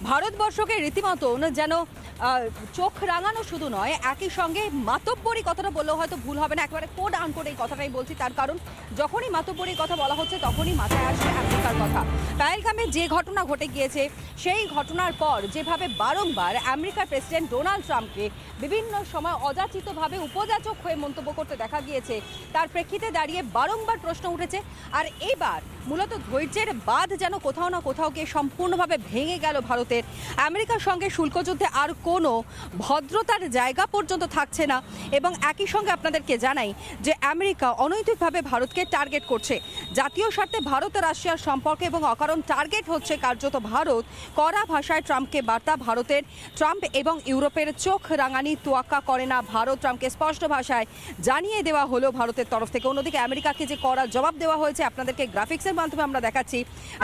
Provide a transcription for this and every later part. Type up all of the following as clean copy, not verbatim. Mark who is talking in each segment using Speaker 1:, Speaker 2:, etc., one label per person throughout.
Speaker 1: ভারতবর্ষকে রীতিমতন যেন চোখ রাঙানো শুধু নয়, একই সঙ্গে মাতব্বরি কথাটা বললেও হয়তো ভুল হবে না, একেবারে কোড আন কোড এই কথাটাই বলছি। তার কারণ যখনই মাতব্বরি কথা বলা হচ্ছে তখনই মাথায় আসবে আমেরিকার কথা। পেহেলগামে যে ঘটনা ঘটে গিয়েছে সেই ঘটনার পর যেভাবে বারংবার আমেরিকার প্রেসিডেন্ট ডোনাল্ড ট্রাম্পকে বিভিন্ন সময় অযাচিতভাবে উপযাচক হয়ে মন্তব্য করতে দেখা গিয়েছে, তার প্রেক্ষিতে দাঁড়িয়ে বারংবার প্রশ্ন উঠেছে। আর এবার মূলত ধৈর্যের বাঁধ যেন কোথাও না কোথাও গিয়ে সম্পূর্ণভাবে ভেঙে গেল ভারতের। আমেরিকার সঙ্গে শুল্কযুদ্ধে আর কোনো ভদ্রতার জায়গা পর্যন্ত থাকছে না। এবং একই সঙ্গে আপনাদেরকে জানাই যে আমেরিকা অনৈতিকভাবে ভারতকে টার্গেট করছে। জাতীয় স্বার্থে ভারত রাশিয়ার সম্পর্কে এবং অকারণ টার্গেট হচ্ছে কার্যত ভারত। কড়া ভাষায় ট্রাম্পকে বার্তা ভারতের। ট্রাম্প এবং ইউরোপের চোখ রাঙানি তোয়াক্কা করে না ভারত। ট্রাম্পকে স্পষ্ট ভাষায় জানিয়ে দেওয়া হলো ভারতের তরফ থেকে। অন্যদিকে আমেরিকাকে যে কড়া জবাব দেওয়া হয়েছে আপনাদেরকে গ্রাফিক্সের মাধ্যমে আমরা দেখাচ্ছি।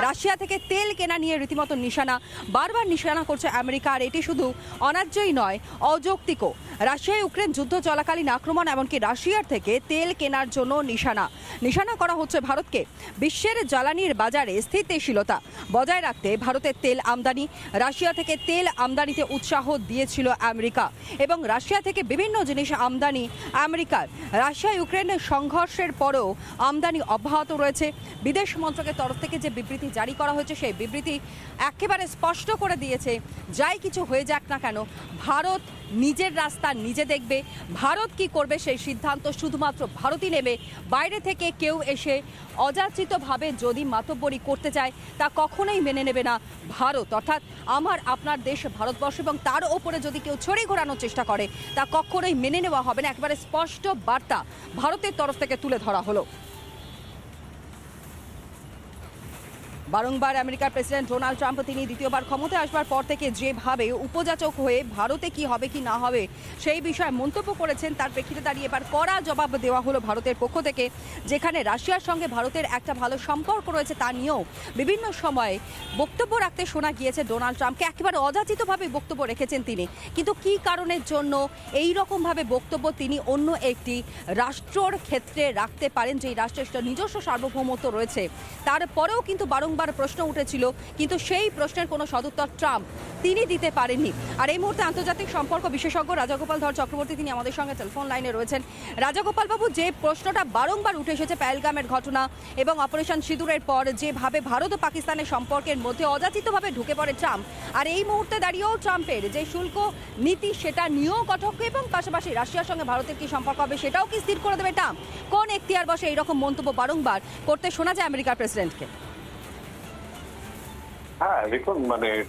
Speaker 1: রাশিয়া থেকে তেল কেনা নিয়ে রীতিমতো নিশানা, বারবার নিশানা করছে আমেরিকা। আর এটি শুধু অন্যায্যই নয়, অযৌক্তিকও। রাশিয়া ইউক্রেন যুদ্ধ চলাকালীন আক্রমণ, এমনকি রাশিয়ার থেকে তেল কেনার জন্য নিশানা করা হচ্ছে ভারতকে। বিশ্বের জ্বালানির বাজারে স্থিতিশীলতা বজায় রাখতে ভারতের তেল আমদানি, রাশিয়া থেকে তেল আমদানিতে উৎসাহ দিয়েছিল আমেরিকা এবং রাশিয়া থেকে বিভিন্ন জিনিস আমদানি আমেরিকার। রাশিয়া ইউক্রেন সংঘর্ষের পরেও আমদানি অব্যাহত রয়েছে। বিদেশ মন্ত্রকের তরফ থেকে যে বিবৃতি জারি করা হয়েছে সেই বিবৃতি একেবারে স্পষ্ট করে দিয়েছে, যাই কিছু হয়ে যাক না কেন ভারত নিজের রাস্তা নিজে দেখবে। ভারত কি করবে সেই সিদ্ধান্ত শুধুমাত্র ভারতই নেবে। বাইরে থেকে কেউ এসে অযাচিতভাবে যদি মাতব্বরি করতে চায় তা কখনোই মেনে নেবে না ভারত। অর্থাৎ আমার আপনার দেশ ভারতবর্ষ, এবং তার ওপরে যদি কেউ ছড়ি ঘোরানোর চেষ্টা করে তা কখনোই মেনে নেওয়া হবে না। একেবারে স্পষ্ট বার্তা ভারতের তরফ থেকে তুলে ধরা হলো। বারংবার আমেরিকার প্রেসিডেন্ট ডোনাল্ড ট্রাম্প তিনি দ্বিতীয়বার ক্ষমতায় আসবার পর থেকে যেভাবে উপযাচক হয়ে ভারতে কি হবে কি না হবে সেই বিষয়ে মন্তব্য করেছেন, তার প্রেক্ষিতে দাঁড়িয়ে এবার কড়া জবাব দেওয়া হলো ভারতের পক্ষ থেকে। যেখানে রাশিয়ার সঙ্গে ভারতের একটা ভালো সম্পর্ক রয়েছে তা নিয়েও বিভিন্ন সময়ে বক্তব্য রাখতে শোনা গিয়েছে ডোনাল্ড ট্রাম্পকে। একেবারে অযাচিতভাবে বক্তব্য রেখেছেন তিনি, কিন্তু কি কারণের জন্য এই রকমভাবে বক্তব্য তিনি অন্য একটি রাষ্ট্রর ক্ষেত্রে রাখতে পারেন, যেই রাষ্ট্রের নিজস্ব সার্বভৌমত্ব রয়েছে, তারপরেও কিন্তু বারংবার প্রশ্ন উঠেছিল, কিন্তু সেই প্রশ্নের কোনো সদুত্তর ট্রাম্প তিনি দিতে পারেননি। আর এই মুহূর্তে আন্তর্জাতিক সম্পর্ক বিশেষজ্ঞ রাজাগোপাল ধর চক্রবর্তী তিনি আমাদের সঙ্গে টেলিফোন লাইনে রয়েছেন। রাজাগোপাল বাবু, যে প্রশ্নটা বারংবার উঠে এসেছে পেহেলগামের ঘটনা এবং অপারেশন সিঁদুরের পর যেভাবে ভারত ও পাকিস্তানের সম্পর্কের মধ্যে অযাচিতভাবে ঢুকে পড়ে ট্রাম্প, আর এই মুহূর্তে দাঁড়িয়েও ট্রাম্পের যে শুল্ক নীতি সেটা নিয়েও কটক, এবং পাশাপাশি রাশিয়ার সঙ্গে ভারতের কি সম্পর্ক হবে সেটাও কি স্থির করে দেবে ট্রাম্প? কোন এখতিয়ার বসে এইরকম মন্তব্য বারংবার করতে শোনা যায় আমেরিকার প্রেসিডেন্টকে?
Speaker 2: হ্যাঁ দেখুন,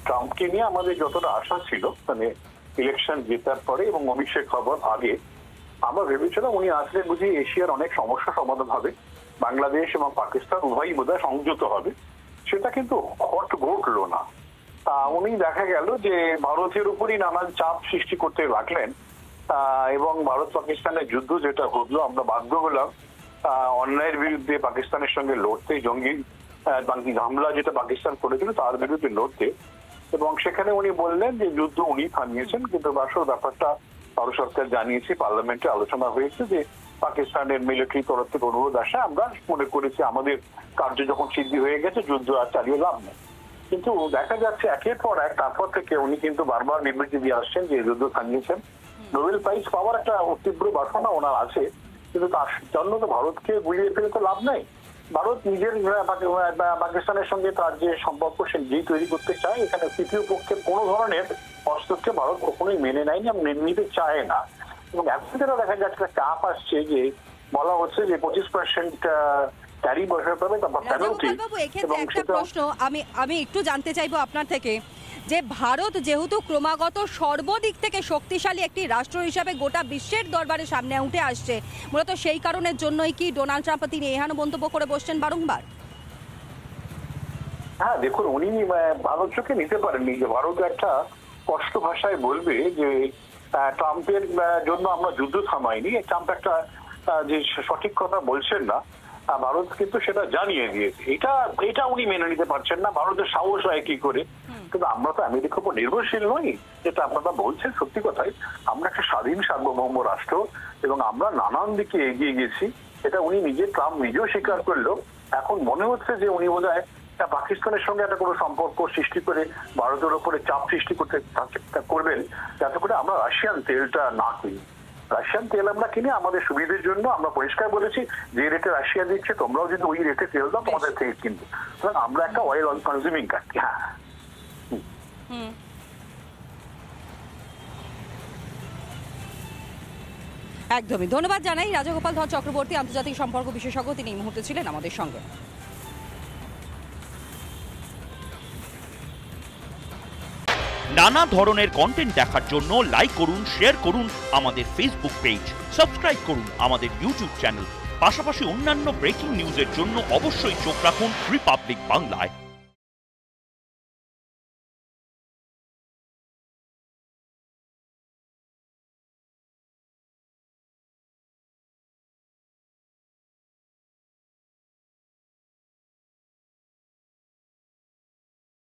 Speaker 2: ট্রাম্পকে নিয়ে আমাদের যতটা আশা ছিল, ইলেকশন জেতার পরে এবং অভিষেক হবার আগে আমরা ভেবেছিলাম উনি আসলে বুঝি এশিয়ার অনেক সমস্যা সমাধান হবে, বাংলাদেশ এবং পাকিস্তান উভয়ই বোধহয় সংযুক্ত হবে। সেটা কিন্তু ঘটলো না। উনি দেখা গেল যে ভারতের উপরই নানান চাপ সৃষ্টি করতে লাগলেন এবং ভারত পাকিস্তানের যুদ্ধ যেটা ঘটলো, আমরা বাধ্য হলাম অন্যায়ের বিরুদ্ধে পাকিস্তানের সঙ্গে লড়তে, জঙ্গি হামলা যেটা পাকিস্তান করেছিল তার বিরুদ্ধে লড়তে। এবং সেখানে উনি বললেন যে যুদ্ধ উনি থামিয়েছেন, কিন্তু আসল ব্যাপারটা ভারত সরকার জানিয়েছে, পার্লামেন্টে আলোচনা হয়েছে যে পাকিস্তানের মিলিটারি তরফ থেকে অনুরোধ আসে, আমরা মনে করেছি আমাদের কার্য যখন সিদ্ধি হয়ে গেছে যুদ্ধ আর চালিয়ে লাভ নেই। কিন্তু দেখা যাচ্ছে একের পর এক তারপর থেকে উনি কিন্তু বারবার বিবৃতি দিয়ে আসছেন যে যুদ্ধ থামিয়েছেন। নোবেল প্রাইজ পাওয়ার একটা তীব্র বাসনা ওনার আছে, কিন্তু তার জন্য তো ভারতকে গুলিয়ে ফেলে তো লাভ নাই। ভারত নিজের পাকিস্তানের সঙ্গে তার যে সম্পর্ক যেই তৈরি করতে চায়, এখানে তৃতীয় পক্ষের কোনো ধরনের হস্তক্ষেপ ভারত কখনোই মেনে নেয়নি এবং মেনে নিতে চায় না। এবং এখন যেটা দেখা যাচ্ছে চাপ আসছে, যে বলা হচ্ছে যে 25% ট্যারিফ বসাতে হবে, তারপর পেনাল্টি।
Speaker 1: এবং একটা প্রশ্ন আমি একটু জানতে চাইবো আপনার থেকে, যে ভারত যেহেতু ক্রমাগত সর্বদিক থেকে শক্তিশালী একটি রাষ্ট্র হিসাবে গোটা বিশ্বের দরবারে সামনে উঠে আসছে, মূলত সেই কারণের জন্যই কি ডোনাল্ড ট্রাম্প তিনি এহেন মন্তব্য করে বসছেন বারংবার?
Speaker 2: হ্যাঁ দেখুন, উনি ভারত চোখে নিতে পারেননি যে ভারত একটা স্পষ্ট ভাষায় বলবে যে ট্রাম্পের জন্য আমরা যুদ্ধ থামাইনি। ট্রাম্প একটা যে সঠিক কথা বলছেন না, ভারত কিন্তু সেটা জানিয়ে দিয়েছে। এটা উনি মেনে নিতে পারছেন না, ভারতের সাহস হয় কি করে। কিন্তু আমরা তো আমেরিকার উপর নির্ভরশীল নই, যেটা আপনারা বলছেন সত্যি কথাই। আমরা একটা স্বাধীন সার্বভৌম রাষ্ট্র এবং আমরা নানান দিকে এগিয়ে গেছি, এটা উনি ট্রাম্প নিজেও স্বীকার করলো। এখন মনে হচ্ছে যে উনি বোধহয় পাকিস্তানের সঙ্গে একটা কোনো সম্পর্ক সৃষ্টি করে ভারতের ওপরে চাপ সৃষ্টি করবেন যাতে করে আমরা রাশিয়ান তেলটা না কিনি। রাশিয়ান তেল আমরা কিনে আমাদের সুবিধের জন্য আমরা পরিষ্কার বলেছি যে রেটে রাশিয়া দিচ্ছে তোমরাও যদি ওই রেটে তেল দাও তোমাদের থেকে কিনবো। সুতরাং আমরা একটা অয়েল কনজিউমিং কান্ট্রি। হ্যাঁ,
Speaker 1: একদমই ধন্যবাদ জানাই রাজাগোপাল ধর চক্রবর্তী, আন্তর্জাতিক সম্পর্ক বিশেষজ্ঞ, তিনি এই মুহূর্তে ছিলেন আমাদের সঙ্গে।
Speaker 3: নানা ধরনের কন্টেন্ট দেখার জন্য লাইক করুন, শেয়ার করুন আমাদের ফেসবুক পেজ, সাবস্ক্রাইব করুন আমাদের ইউটিউব চ্যানেল। পাশাপাশি অন্যান্য ব্রেকিং নিউজের জন্য অবশ্যই চোখ রাখুন রিপাবলিক বাংলায়।